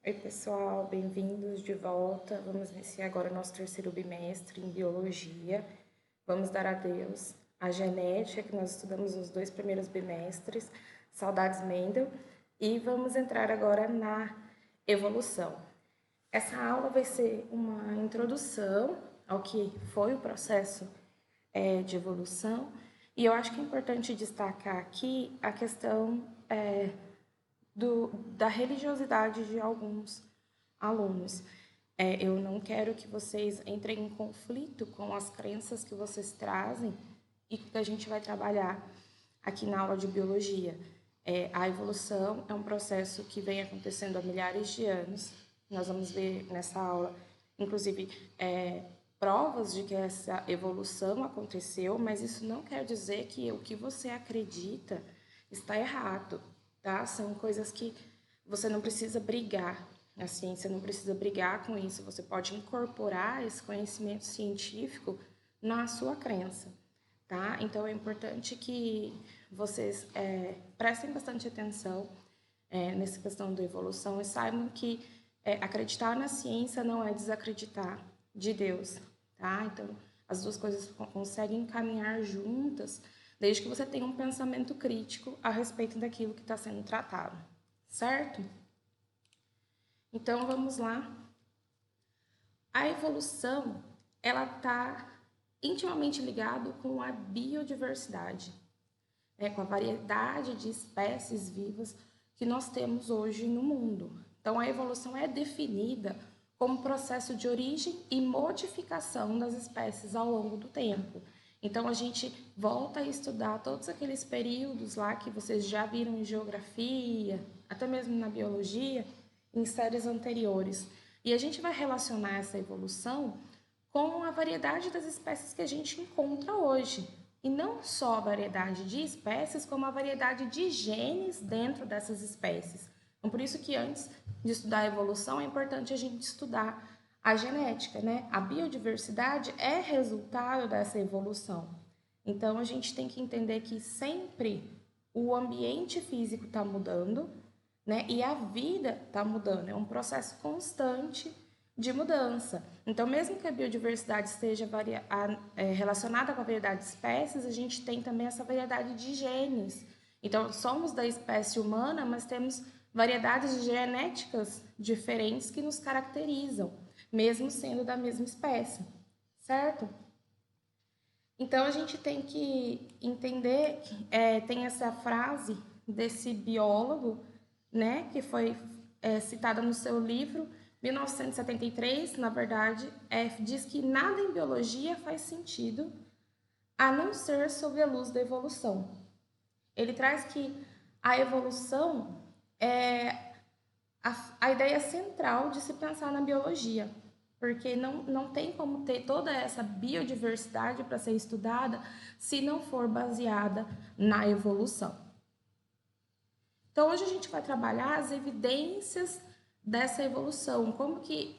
Oi, pessoal, bem-vindos de volta. Vamos iniciar agora o nosso terceiro bimestre em Biologia. Vamos dar adeus à genética, que nós estudamos nos 2 primeiros bimestres, saudades Mendel, e vamos entrar agora na evolução. Essa aula vai ser uma introdução ao que foi o processo de evolução, e eu acho que é importante destacar aqui a questão da religiosidade de alguns alunos. Eu não quero que vocês entrem em conflito com as crenças que vocês trazem e que a gente vai trabalhar aqui na aula de biologia. A evolução é um processo que vem acontecendo há milhares de anos. Nós vamos ver nessa aula, inclusive, provas de que essa evolução aconteceu, mas isso não quer dizer que o que você acredita está errado, tá? São coisas que você não precisa brigar. A ciência não precisa brigar com isso. Você pode incorporar esse conhecimento científico na sua crença, tá? Então é importante que vocês prestem bastante atenção nessa questão da evolução e saibam que acreditar na ciência não é desacreditar de Deus, tá? Então as duas coisas conseguem caminhar juntas, desde que você tenha um pensamento crítico a respeito daquilo que está sendo tratado, certo? Então, vamos lá. A evolução, ela está intimamente ligada com a biodiversidade, com a variedade de espécies vivas que nós temos hoje no mundo. Então, a evolução é definida como processo de origem e modificação das espécies ao longo do tempo. Então, a gente volta a estudar todos aqueles períodos lá que vocês já viram em geografia, até mesmo na biologia, em séries anteriores. E a gente vai relacionar essa evolução com a variedade das espécies que a gente encontra hoje. E não só a variedade de espécies, como a variedade de genes dentro dessas espécies. Então, por isso que antes de estudar a evolução, é importante a gente estudar a genética, né? A biodiversidade é resultado dessa evolução. Então, a gente tem que entender que sempre o ambiente físico está mudando, né? E a vida está mudando, é um processo constante de mudança. Então, mesmo que a biodiversidade esteja relacionada com a variedade de espécies, a gente tem também essa variedade de genes. Então, somos da espécie humana, mas temos variedades genéticas diferentes que nos caracterizam, mesmo sendo da mesma espécie, certo? Então, a gente tem que entender que tem essa frase desse biólogo, né, que foi citada no seu livro, 1973, na verdade, diz que nada em biologia faz sentido a não ser sob a luz da evolução. Ele traz que a evolução é a ideia central de se pensar na biologia, porque não tem como ter toda essa biodiversidade para ser estudada se não for baseada na evolução. Então, hoje a gente vai trabalhar as evidências dessa evolução, como que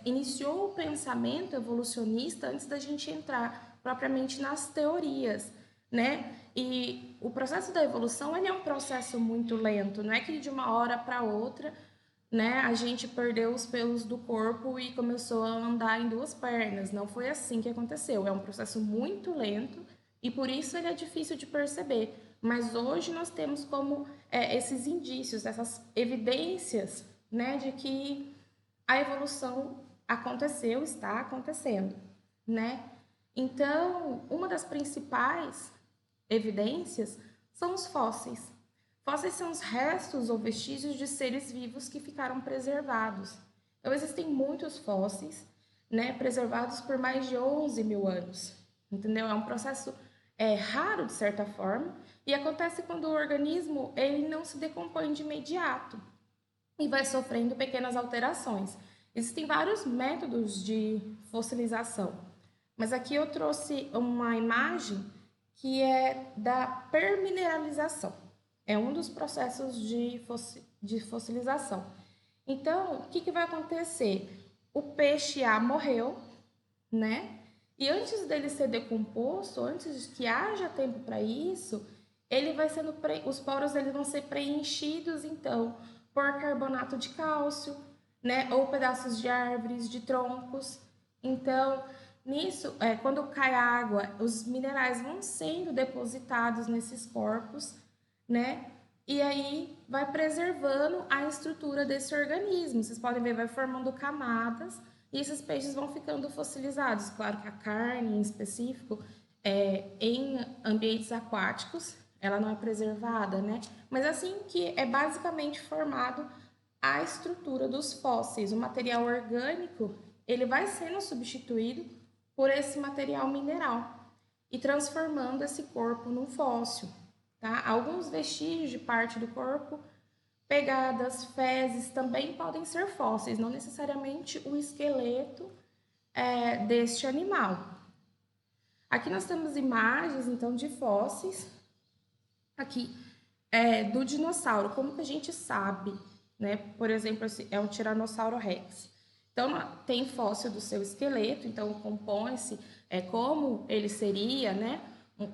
iniciou o pensamento evolucionista antes da gente entrar propriamente nas teorias, né? E o processo da evolução, ele é um processo muito lento, não é que de uma hora para outra, né, a gente perdeu os pelos do corpo e começou a andar em duas pernas. Não foi assim que aconteceu. É um processo muito lento e por isso ele é difícil de perceber. Mas hoje nós temos como esses indícios, essas evidências, né, de que a evolução aconteceu, está acontecendo, né? Então, uma das principais evidências são os fósseis. Fósseis são os restos ou vestígios de seres vivos que ficaram preservados. Então, existem muitos fósseis, né, preservados por mais de 11 mil anos. Entendeu? É um processo raro, de certa forma, e acontece quando o organismo ele não se decompõe de imediato e vai sofrendo pequenas alterações. Existem vários métodos de fossilização, mas aqui eu trouxe uma imagem que é da permineralização. É um dos processos de fossilização. Então, o que vai acontecer? O peixe A morreu, né? E antes dele ser decomposto, antes que haja tempo para isso, ele vai sendo os poros eles vão ser preenchidos então por carbonato de cálcio, né? Ou pedaços de árvores, de troncos. Então, nisso, quando cai água, os minerais vão sendo depositados nesses corpos, né? E aí vai preservando a estrutura desse organismo. Vocês podem ver, vai formando camadas e esses peixes vão ficando fossilizados. Claro que a carne, em específico, em ambientes aquáticos, ela não é preservada, né? Mas assim que é basicamente formado a estrutura dos fósseis. O material orgânico, ele vai sendo substituído por esse material mineral e transformando esse corpo num fóssil, tá? Alguns vestígios de parte do corpo, pegadas, fezes, também podem ser fósseis, não necessariamente o esqueleto deste animal. Aqui nós temos imagens, então, de fósseis, aqui, do dinossauro. Como que a gente sabe, né? Por exemplo, esse é um Tiranossauro Rex. Então, tem fóssil do seu esqueleto, então compõe-se como ele seria, né?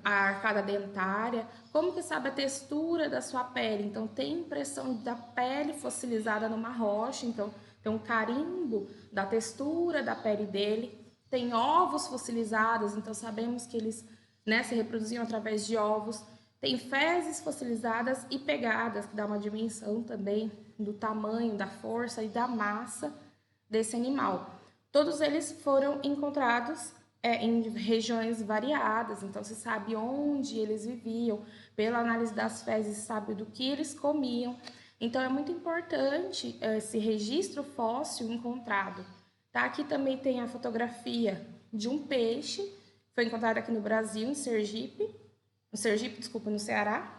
A arcada dentária, como que sabe a textura da sua pele. Então, tem impressão da pele fossilizada numa rocha, então tem um carimbo da textura da pele dele. Tem ovos fossilizados, então sabemos que eles, né, se reproduziam através de ovos. Tem fezes fossilizadas e pegadas, que dá uma dimensão também do tamanho, da força e da massa desse animal. Todos eles foram encontrados em regiões variadas, então se sabe onde eles viviam, pela análise das fezes, se sabe do que eles comiam. Então é muito importante esse registro fóssil encontrado. Tá? Aqui também tem a fotografia de um peixe, foi encontrado aqui no Brasil, em Sergipe, no Ceará.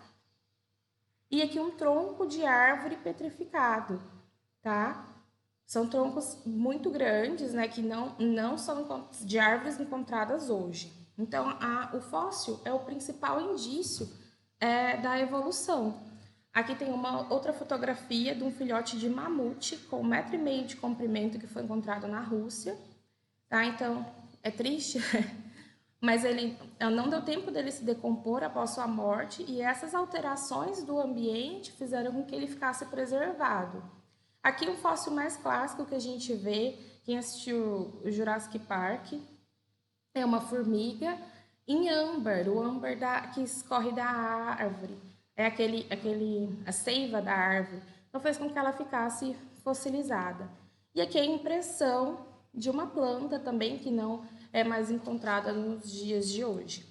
E aqui um tronco de árvore petrificado, tá? São troncos muito grandes, né, que não são de árvores encontradas hoje. Então, o fóssil é o principal indício da evolução. Aqui tem uma outra fotografia de um filhote de mamute com 1,5 m de comprimento que foi encontrado na Rússia. Tá? Então, é triste, mas ele não deu tempo dele se decompor após sua morte e essas alterações do ambiente fizeram com que ele ficasse preservado. Aqui um fóssil mais clássico que a gente vê, quem assistiu o Jurassic Park, é uma formiga em âmbar, o âmbar que escorre da árvore, é a seiva da árvore, então fez com que ela ficasse fossilizada. E aqui é a impressão de uma planta também que não é mais encontrada nos dias de hoje.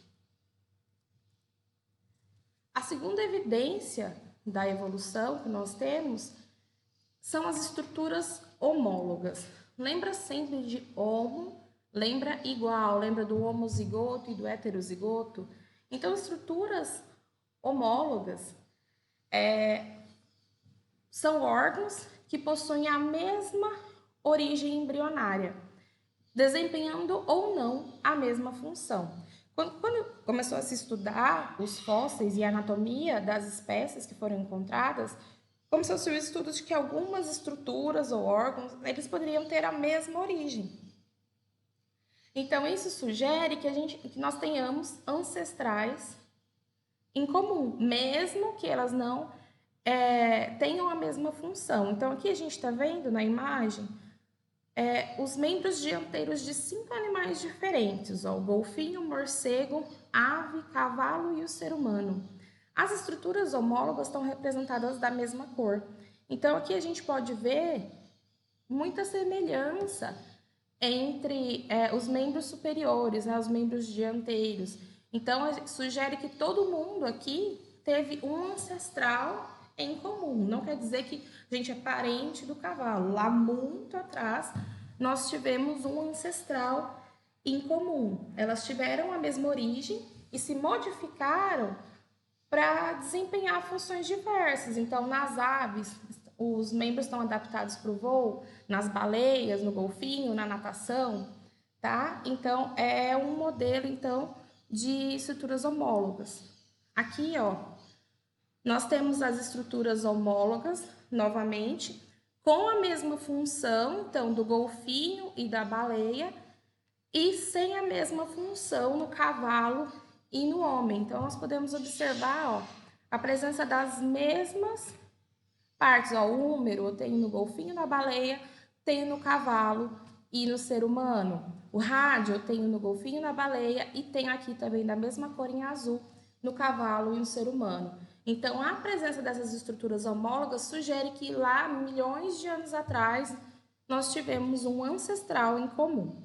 A segunda evidência da evolução que nós temos são as estruturas homólogas. Lembra sempre de homo, lembra igual, lembra do homozigoto e do heterozigoto? Então, estruturas homólogas são órgãos que possuem a mesma origem embrionária, desempenhando ou não a mesma função. Quando começou a se estudar os fósseis e a anatomia das espécies que foram encontradas, começou a surgir estudos de que algumas estruturas ou órgãos eles poderiam ter a mesma origem. Então, isso sugere que nós tenhamos ancestrais em comum, mesmo que elas não tenham a mesma função. Então, aqui a gente está vendo na imagem os membros dianteiros de 5 animais diferentes, ó, o golfinho, o morcego, ave, cavalo e o ser humano. As estruturas homólogas estão representadas da mesma cor. Então, aqui a gente pode ver muita semelhança entre os membros superiores, né, os membros dianteiros. Então, sugere que todo mundo aqui teve um ancestral em comum. Não quer dizer que a gente é parente do cavalo. Lá muito atrás, nós tivemos um ancestral em comum. Elas tiveram a mesma origem e se modificaram para desempenhar funções diversas. Então, nas aves, os membros estão adaptados para o voo, nas baleias, no golfinho, na natação, tá? Então, é um modelo, então, de estruturas homólogas. Aqui, ó, nós temos as estruturas homólogas, novamente, com a mesma função, então, do golfinho e da baleia, e sem a mesma função no cavalo e no homem. Então, nós podemos observar, ó, a presença das mesmas partes, ó, o húmero eu tenho no golfinho e na baleia, tenho no cavalo e no ser humano. O rádio eu tenho no golfinho, na baleia e tenho aqui também da mesma cor em azul no cavalo e no ser humano. Então, a presença dessas estruturas homólogas sugere que lá, milhões de anos atrás, nós tivemos um ancestral em comum.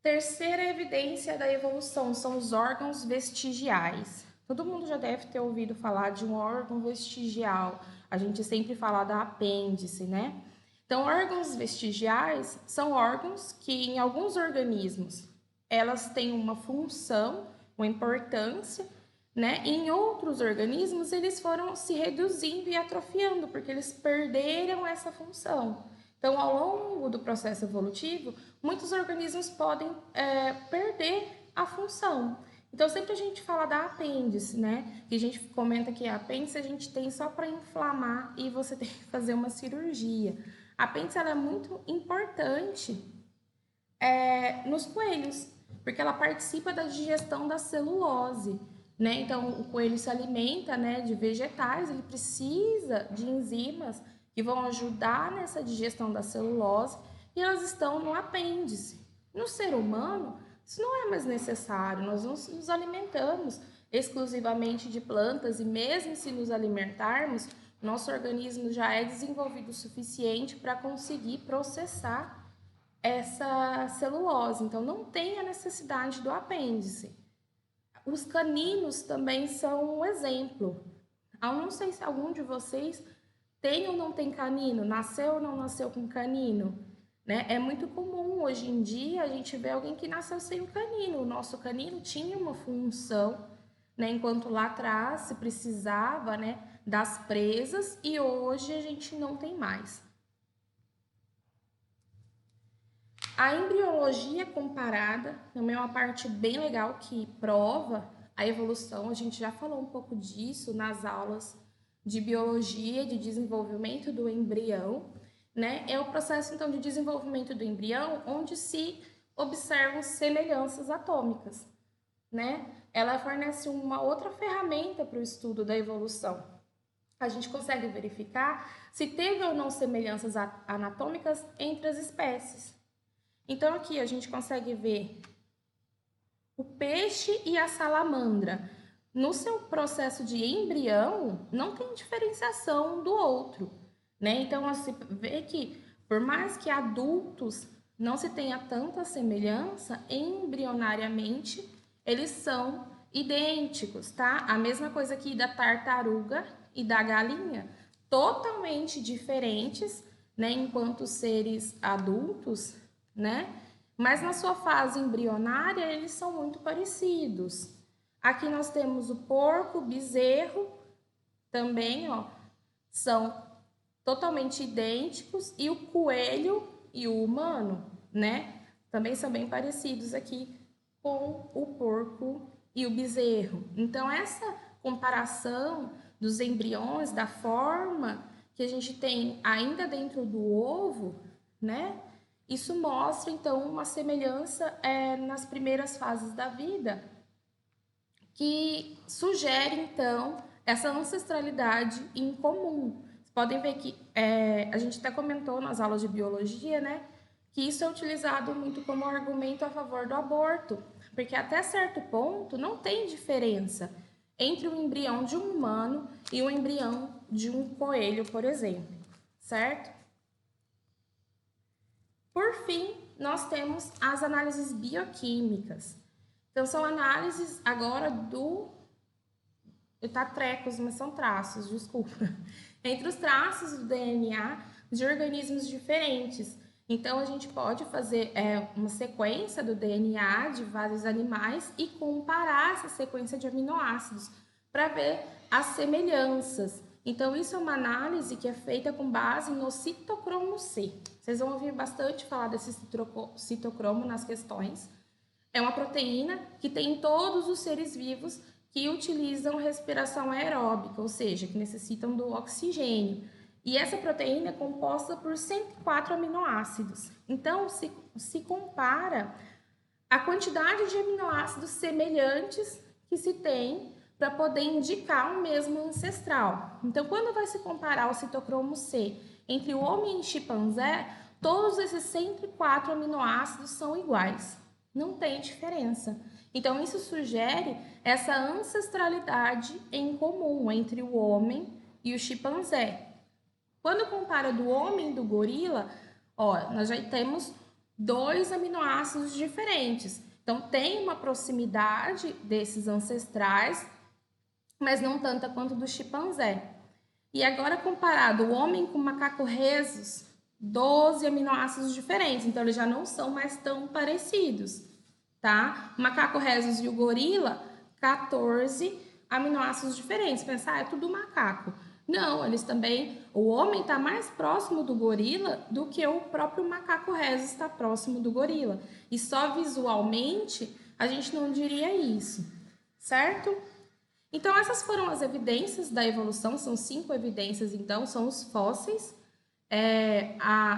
Terceira evidência da evolução são os órgãos vestigiais. Todo mundo já deve ter ouvido falar de um órgão vestigial. A gente sempre fala da apêndice, né? Então, órgãos vestigiais são órgãos que, em alguns organismos, elas têm uma função, uma importância, né? E em outros organismos, eles foram se reduzindo e atrofiando, porque eles perderam essa função. Então, ao longo do processo evolutivo, muitos organismos podem perder a função. Então, sempre a gente fala da apêndice, né? Que a gente comenta que a apêndice a gente tem só para inflamar e você tem que fazer uma cirurgia. A apêndice ela é muito importante nos coelhos, porque ela participa da digestão da celulose, né? Então, o coelho se alimenta, né, de vegetais, ele precisa de enzimas que vão ajudar nessa digestão da celulose e elas estão no apêndice. No ser humano, isso não é mais necessário, nós não nos alimentamos exclusivamente de plantas e mesmo se nos alimentarmos, nosso organismo já é desenvolvido o suficiente para conseguir processar essa celulose, então não tem a necessidade do apêndice. Os caninos também são um exemplo. Eu não sei se algum de vocês tem ou não tem canino, nasceu ou não nasceu com canino, né? É muito comum hoje em dia a gente ver alguém que nasceu sem o canino. O nosso canino tinha uma função, né? Enquanto lá atrás se precisava, né, das presas e hoje a gente não tem mais. A embriologia comparada também é uma parte bem legal que prova a evolução. A gente já falou um pouco disso nas aulas de biologia, de desenvolvimento do embrião, né? É o processo, então, de desenvolvimento do embrião onde se observam semelhanças atômicas, né? Ela fornece uma outra ferramenta para o estudo da evolução. A gente consegue verificar se teve ou não semelhanças anatômicas entre as espécies. Então, aqui a gente consegue ver o peixe e a salamandra. No seu processo de embrião, não tem diferenciação um do outro, né? Então, você vê que, por mais que adultos não se tenha tanta semelhança, embrionariamente, eles são idênticos, tá? A mesma coisa aqui da tartaruga e da galinha, totalmente diferentes, né? Enquanto seres adultos, né? Mas na sua fase embrionária, eles são muito parecidos. Aqui nós temos o porco, o bezerro, também, ó, são totalmente idênticos, e o coelho e o humano, né? Também são bem parecidos aqui com o porco e o bezerro. Então, essa comparação dos embriões, da forma que a gente tem ainda dentro do ovo, né? Isso mostra, então, uma semelhança nas primeiras fases da vida, que sugere, então, essa ancestralidade em comum. Vocês podem ver que a gente até comentou nas aulas de biologia, né, que isso é utilizado muito como argumento a favor do aborto, porque até certo ponto não tem diferença entre o embrião de um humano e o embrião de um coelho, por exemplo, certo? Por fim, nós temos as análises bioquímicas. Então, são análises agora trecos, mas são traços, desculpa. Entre os traços do DNA de organismos diferentes. Então, a gente pode fazer uma sequência do DNA de vários animais e comparar essa sequência de aminoácidos para ver as semelhanças. Então, isso é uma análise que é feita com base no citocromo C. Vocês vão ouvir bastante falar desse citocromo nas questões. É uma proteína que tem em todos os seres vivos que utilizam respiração aeróbica, ou seja, que necessitam do oxigênio. E essa proteína é composta por 104 aminoácidos. Então, se compara a quantidade de aminoácidos semelhantes que se tem para poder indicar um mesmo ancestral. Então, quando vai se comparar o citocromo C entre o homem e chimpanzé, todos esses 104 aminoácidos são iguais, não tem diferença. Então, isso sugere essa ancestralidade em comum entre o homem e o chimpanzé. Quando compara do homem e do gorila, ó, nós já temos 2 aminoácidos diferentes. Então, tem uma proximidade desses ancestrais, mas não tanta quanto do chimpanzé. E agora, comparado o homem com o macaco rhesus, 12 aminoácidos diferentes. Então, eles já não são mais tão parecidos, tá? O macaco rhesus e o gorila, 14 aminoácidos diferentes. Pensar, é tudo macaco. Não, eles também... O homem está mais próximo do gorila do que o próprio macaco rhesus está próximo do gorila. E só visualmente a gente não diria isso, certo? Então, essas foram as evidências da evolução, são 5 evidências, então, são os fósseis,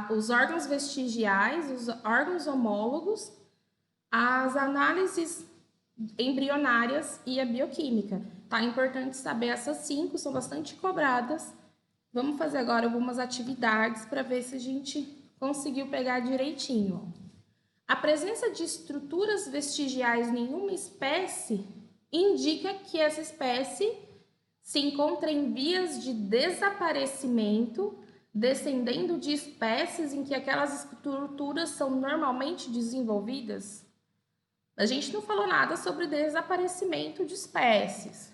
os órgãos vestigiais, os órgãos homólogos, as análises embrionárias e a bioquímica. Tá importante saber essas 5, são bastante cobradas. Vamos fazer agora algumas atividades para ver se a gente conseguiu pegar direitinho. A presença de estruturas vestigiais em nenhuma espécie indica que essa espécie se encontra em vias de desaparecimento, descendendo de espécies em que aquelas estruturas são normalmente desenvolvidas. A gente não falou nada sobre desaparecimento de espécies.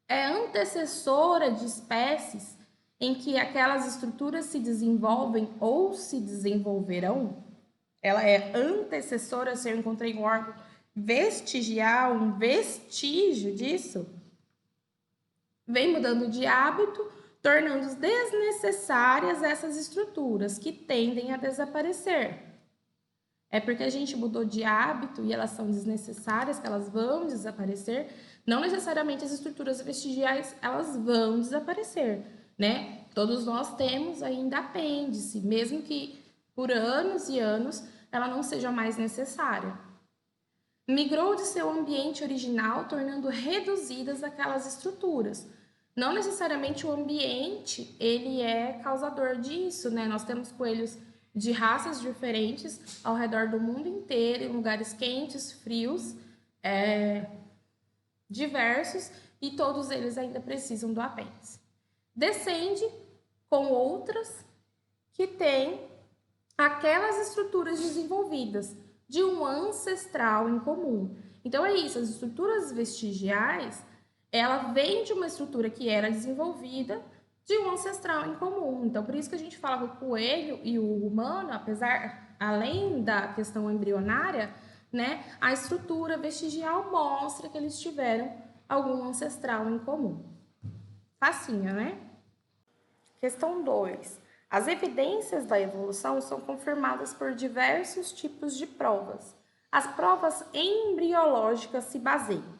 É antecessora de espécies em que aquelas estruturas se desenvolvem ou se desenvolverão. Ela é antecessora, se eu encontrei um órgão vestigial, um vestígio disso, vem mudando de hábito, tornando desnecessárias essas estruturas que tendem a desaparecer. É porque a gente mudou de hábito e elas são desnecessárias, que elas vão desaparecer. Não necessariamente as estruturas vestigiais, elas vão desaparecer, né? Todos nós temos ainda apêndice, mesmo que por anos e anos ela não seja mais necessária. Migrou de seu ambiente original, tornando reduzidas aquelas estruturas. Não necessariamente o ambiente, ele é causador disso, né? Nós temos coelhos de raças diferentes ao redor do mundo inteiro, em lugares quentes, frios, diversos, e todos eles ainda precisam do apêndice. Descende com outras que têm aquelas estruturas desenvolvidas de um ancestral em comum. Então, é isso, as estruturas vestigiais, ela vem de uma estrutura que era desenvolvida de um ancestral em comum. Então, por isso que a gente fala que o coelho e o humano, além da questão embrionária, né, a estrutura vestigial mostra que eles tiveram algum ancestral em comum. Facinha, né? Questão 2. As evidências da evolução são confirmadas por diversos tipos de provas. As provas embriológicas se baseiam.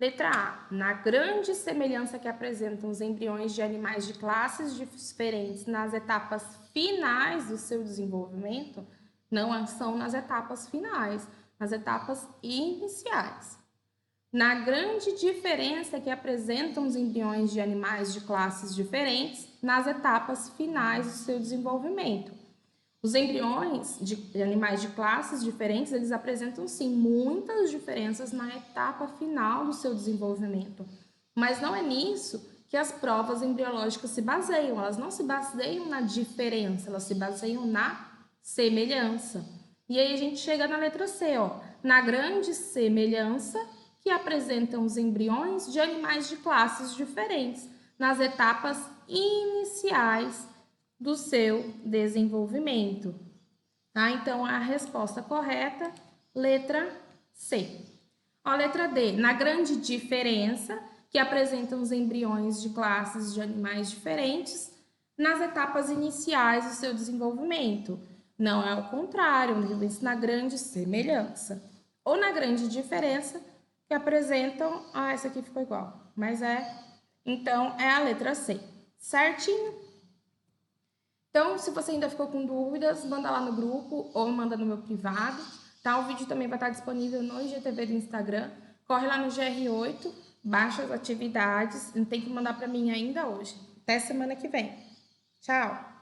Letra A. Na grande semelhança que apresentam os embriões de animais de classes diferentes nas etapas finais do seu desenvolvimento, não são nas etapas finais, nas etapas iniciais. Na grande diferença que apresentam os embriões de animais de classes diferentes nas etapas finais do seu desenvolvimento. Os embriões de animais de classes diferentes, eles apresentam sim muitas diferenças na etapa final do seu desenvolvimento. Mas não é nisso que as provas embriológicas se baseiam. Elas não se baseiam na diferença, elas se baseiam na semelhança. E aí a gente chega na letra C, ó, na grande semelhança que apresentam os embriões de animais de classes diferentes nas etapas iniciais do seu desenvolvimento. Tá? Então, a resposta correta, letra C. A letra D, na grande diferença que apresentam os embriões de classes de animais diferentes nas etapas iniciais do seu desenvolvimento. Não é o contrário, na grande semelhança. Ou na grande diferença que apresentam... Ah, essa aqui ficou igual, mas então, é a letra C. Certinho? Então, se você ainda ficou com dúvidas, manda lá no grupo ou manda no meu privado, tá? O vídeo também vai estar disponível no IGTV do Instagram. Corre lá no GR8, baixa as atividades, tem que mandar para mim ainda hoje. Até semana que vem. Tchau!